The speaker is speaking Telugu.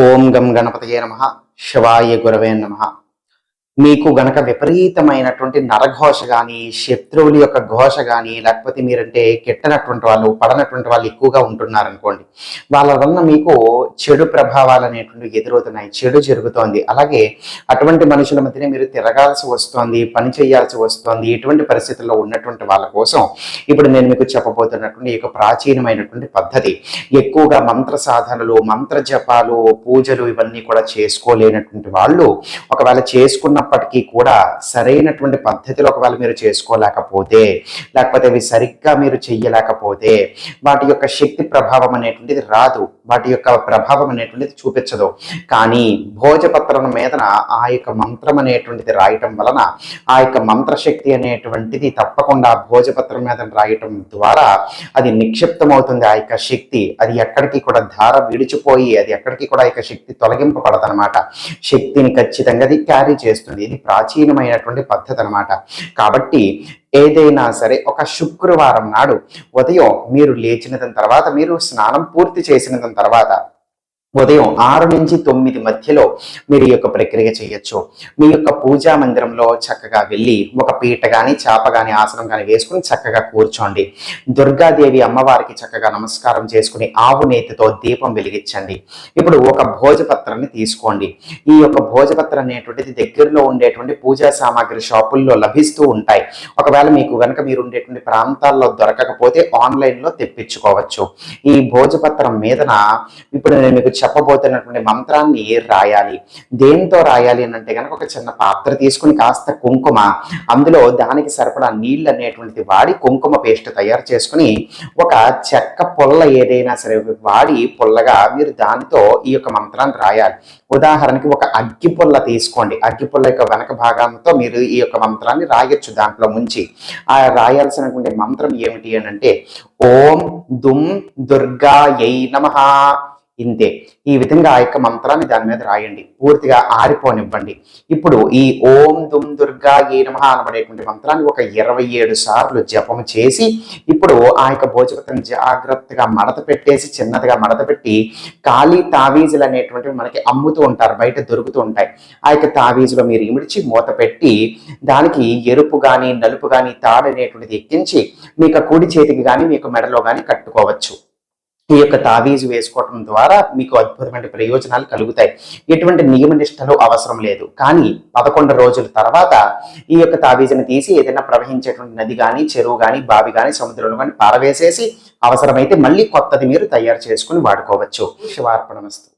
ఓం గం గణపతయే నమః శివాయ గురవే నమః. మీకు గనక విపరీతమైనటువంటి నరఘోష గాని, శత్రువుల యొక్క ఘోష గాని, లేకపోతే మీరంటే కెట్టనటువంటి వాళ్ళు, పడనటువంటి వాళ్ళు ఎక్కువగా ఉంటున్నారనుకోండి. వాళ్ళ వలన మీకు చెడు ప్రభావాలు అనేటువంటివి ఎదురవుతున్నాయి. చెడు జరుగుతోంది. అలాగే అటువంటి మనుషుల మధ్యనే మీరు తిరగాల్సి వస్తోంది, పని చేయాల్సి వస్తోంది. ఇటువంటి పరిస్థితుల్లో ఉన్నటువంటి వాళ్ళ కోసం ఇప్పుడు నేను మీకు చెప్పబోతున్నటువంటి ఈ యొక్క ప్రాచీనమైనటువంటి పద్ధతి. ఎక్కువగా మంత్ర సాధనలు, మంత్ర జపాలు, పూజలు ఇవన్నీ కూడా చేసుకోలేనటువంటి వాళ్ళు ఒకవేళ చేసుకున్నప్పటికీ కూడా సరైనటువంటి పద్ధతిలో ఒకవేళ మీరు చేసుకోలేకపోతే, లేకపోతే అవి సరిగ్గా మీరు చెయ్యలేకపోతే వాటి యొక్క శక్తి ప్రభావం అనేటువంటిది రాదు, వాటి యొక్క ప్రభావం అనేటువంటిది చూపించదు. కానీ భోజపత్రం మీదన ఆ యొక్క మంత్రం అనేటువంటిది రాయటం వలన ఆ యొక్క మంత్రశక్తి అనేటువంటిది తప్పకుండా భోజపత్రం మీద రాయటం ద్వారా అది నిక్షిప్తం అవుతుంది. ఆ యొక్క శక్తి అది ఎక్కడికి కూడా ధార విడిచిపోయి అది ఎక్కడికి కూడా ఆ యొక్క శక్తి తొలగింపబడదనమాట. శక్తిని ఖచ్చితంగా అది క్యారీ చేస్తుంది. ఇది ప్రాచీనమైనటువంటి పద్ధతి అనమాట. కాబట్టి ఏదైనా సరే ఒక శుక్రవారం నాడు ఉదయం మీరు లేచిన తర్వాత, మీరు స్నానం పూర్తి చేసిన తర్వాత ఉదయం 6 నుంచి 9 మధ్యలో మీరు ఈ యొక్క ప్రక్రియ చేయొచ్చు. మీ యొక్క పూజా మందిరంలో చక్కగా వెళ్ళి ఒక పీట కానీ, చాప కానీ, ఆసనం కానీ వేసుకుని చక్కగా కూర్చోండి. దుర్గాదేవి అమ్మవారికి చక్కగా నమస్కారం చేసుకుని ఆవు నేతితో దీపం వెలిగించండి. ఇప్పుడు ఒక భోజపత్రాన్ని తీసుకోండి. ఈ యొక్క భోజపత్రం అనేటువంటిది దగ్గరలో ఉండేటువంటి పూజా సామాగ్రి షాపుల్లో లభిస్తూ ఉంటాయి. ఒకవేళ మీకు కనుక మీరు ఉండేటువంటి ప్రాంతాల్లో దొరకకపోతే ఆన్లైన్లో తెప్పించుకోవచ్చు. ఈ భోజపత్రం మీదన ఇప్పుడు నేను మీకు చెప్పబోతున్నటువంటి మంత్రాన్ని రాయాలి. దేంతో రాయాలి అని అంటే కనుక ఒక చిన్న పాత్ర తీసుకుని కాస్త కుంకుమ, అందులో దానికి సరిపడా నీళ్ళు అనేటువంటిది వాడి కుంకుమ పేస్ట్ తయారు చేసుకుని ఒక చెక్క పుల్ల ఏదైనా సరే వాడి పుల్లగా మీరు దానితో ఈ యొక్క మంత్రాన్ని రాయాలి. ఉదాహరణకి ఒక అగ్గి పుల్ల తీసుకోండి. అగ్గి పుల్ల యొక్క వెనక భాగంతో మీరు ఈ యొక్క మంత్రాన్ని రాయొచ్చు దాంట్లో ముంచి. ఆ రాయాల్సినటువంటి మంత్రం ఏమిటి అని అంటే ఓం దుం దుర్గాయై నమః. ఇంతే. ఈ విధంగా ఆ యొక్క మంత్రాన్ని దాని మీద రాయండి. పూర్తిగా ఆరిపోనివ్వండి. ఇప్పుడు ఈ ఓం దుం దుర్గాయై నమః అనబడేటువంటి మంత్రాన్ని ఒక 27 సార్లు జపం చేసి ఇప్పుడు ఆ యొక్క భోజపత్రం జాగ్రత్తగా మడత పెట్టేసి, చిన్నదిగా మడత పెట్టి, ఖాళీ తావీజులు అనేటువంటివి మనకి అమ్ముతూ ఉంటారు, బయట దొరుకుతూ ఉంటాయి. ఆ యొక్క తావీజులో మీరు ఇమిడిచి మూత పెట్టి దానికి ఎరుపు కానీ, నలుపు కానీ తాడు అనేటువంటిది ఎక్కించి మీకు కుడి చేతికి కానీ, మీకు మెడలో కానీ కట్టుకోవచ్చు. ఈ యొక్క తావీజు వేసుకోవటం ద్వారా మీకు అద్భుతమైన ప్రయోజనాలు కలుగుతాయి. ఎటువంటి నియమ నిష్టలు అవసరం లేదు. కానీ 11 రోజుల తర్వాత ఈ యొక్క తావీజుని తీసి ఏదైనా ప్రవహించేటువంటి నది కానీ, చెరువు కానీ, బావి కానీ, సముద్రంలో కానీ పారవేసేసి అవసరమైతే మళ్ళీ కొత్తది మీరు తయారు చేసుకుని వాడుకోవచ్చు. శివార్పణమస్తు.